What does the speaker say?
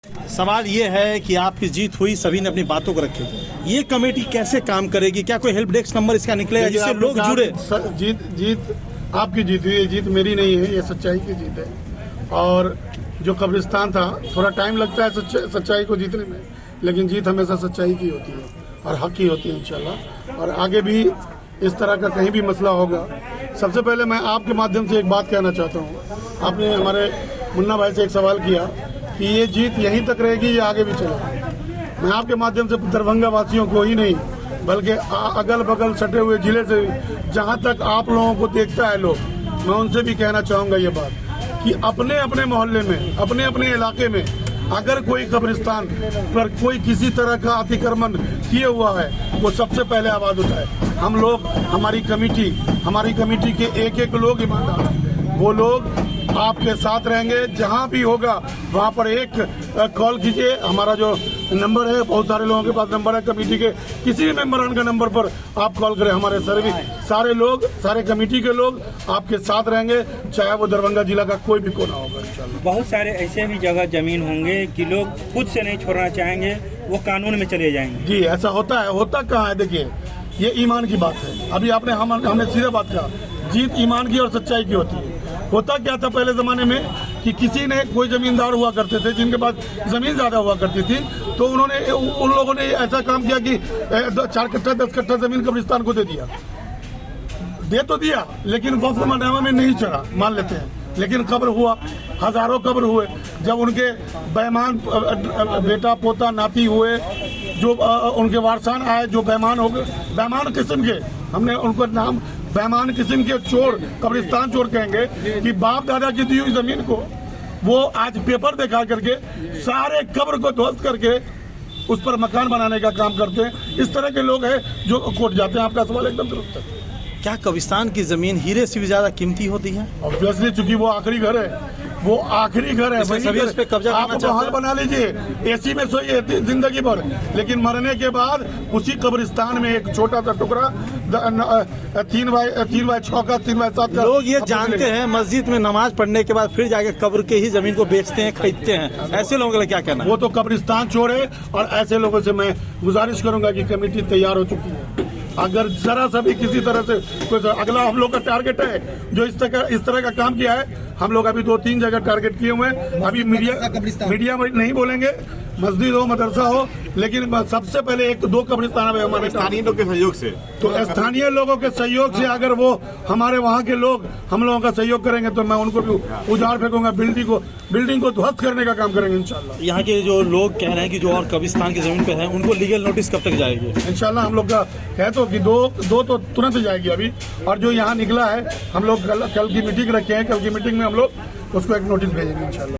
सवाल ये है कि आपकी जीत हुई, सभी ने अपनी बातों को रखी, ये कमेटी कैसे काम करेगी? क्या कोई हेल्प डेस्क नंबर इसका निकलेगा जिससे लोग जुड़े? जीत आपकी जीत हुई है, जीत मेरी नहीं है, ये सच्चाई की जीत है। और जो कब्रिस्तान था, थोड़ा टाइम लगता है सच्चाई को जीतने में, लेकिन जीत हमेशा सच्चाई की होती है और हक की होती है इंशाल्लाह। और आगे भी इस तरह का कहीं भी मसला होगा, सबसे पहले मैं आपके माध्यम से एक बात कहना चाहता हूँ। आपने हमारे मुन्ना भाई से एक सवाल किया कि ये जीत यहीं तक रहेगी या आगे भी चलेगी। मैं आपके माध्यम से दरभंगा वासियों को ही नहीं बल्कि अगल बगल सटे हुए जिले से जहाँ तक आप लोगों को देखता है लोग, मैं उनसे भी कहना चाहूँगा ये बात कि अपने अपने मोहल्ले में, अपने अपने इलाके में अगर कोई कब्रिस्तान पर कोई किसी तरह का अतिक्रमण किए हुआ है, वो सबसे पहले आवाज़ उठाए। हम लोग, हमारी कमेटी के एक एक लोग ईमानदार हैं, वो लोग आपके साथ रहेंगे। जहां भी होगा वहां पर एक कॉल कीजिए, हमारा जो नंबर है, बहुत सारे लोगों के पास नंबर है कमेटी के, किसी भी मेंबरान का नंबर पर आप कॉल करें, हमारे सारे लोग, सारे कमेटी के लोग आपके साथ रहेंगे, चाहे वो दरभंगा जिला का कोई भी कोना होगा इंशाल्लाह। बहुत सारे ऐसे भी जगह जमीन होंगे कि लोग खुद से नहीं छोड़ना चाहेंगे, वो कानून में चले जाएंगे। जी ऐसा होता है, होता कहाँ है? देखिए ये ईमान की बात है। अभी आपने हमने सीधे बात कहा, जीत ईमान की और सच्चाई की होती है। होता क्या था पहले जमाने में कि किसी ने, कोई जमींदार हुआ करते थे जिनके पास जमीन ज्यादा हुआ करती थी, तो उन लोगों ने ऐसा काम किया कि 4 कट्ठा 10 कट्ठा जमीन कब्रिस्तान को दे दिया, लेकिन वक्फ मनामा में नहीं चढ़ा, मान लेते हैं। लेकिन कब्र हुआ, हजारों कब्र हुए। जब उनके बेईमान बेटा पोता नाती हुए, जो उनके वारसान आए, जो बेईमान हो गए, बेईमान किस्म के, हमने उनको नाम बेईमान किस्म के चोर, कब्रिस्तान चोर कहेंगे, कि बाप दादा की दी हुई जमीन को वो आज पेपर दिखा करके सारे कब्र को ध्वस्त करके उस पर मकान बनाने का काम करते हैं। इस तरह के लोग हैं जो कोर्ट जाते हैं। आपका सवाल एकदम दुरुस्त है। क्या कब्रिस्तान की जमीन हीरे से भी ज्यादा कीमती होती है? ऑब्वियसली, चूंकि वो आखिरी घर है, वो आखिरी घर है। सभी उस पे कब्जा करना चाहते हैं। आप बना लीजिए, एसी में सोइए जिंदगी भर, लेकिन मरने के बाद उसी कब्रिस्तान में एक छोटा सा टुकड़ा 3x6 का 3x7 का। लोग ये जानते हैं मस्जिद में नमाज पढ़ने के बाद फिर जाके कब्र के ही जमीन को बेचते हैं, खरीदते हैं। ऐसे लोगों के लिए क्या कहना है? वो तो कब्रिस्तान चोर है, और ऐसे लोगों से मैं गुजारिश करूंगा कि कमेटी तैयार हो चुकी है। अगर जरा सा भी किसी तरह से कोई, अगला हम लोग का टारगेट है जो इस तरह का काम किया है। हम लोग अभी 2-3 जगह टारगेट किए हुए हैं। अभी मीडिया में नहीं बोलेंगे, मस्जिद हो मदरसा हो, लेकिन सबसे पहले 1-2 कब्रिस्तान है हमारे स्थानीय लोगों के सहयोग से। तो स्थानीय लोगों के सहयोग से अगर वो हमारे वहाँ के लोग हम लोगों का सहयोग करेंगे तो मैं उनको भी उजाड़ फेंकूंगा, बिल्डिंग को ध्वस्त करने का काम करेंगे इंशाल्लाह। यहाँ के जो लोग कह रहे हैं कि जो और कब्रिस्तान की जमीन पे है उनको लीगल नोटिस कब तक जाएगी? इंशाल्लाह हम लोग का कहते हो कि दो तो तुरंत जाएगी अभी, और जो यहाँ निकला है हम लोग कल की मीटिंग रखे हैं, कल की मीटिंग में हम लोग उसको एक नोटिस भेजेंगे इंशाल्लाह।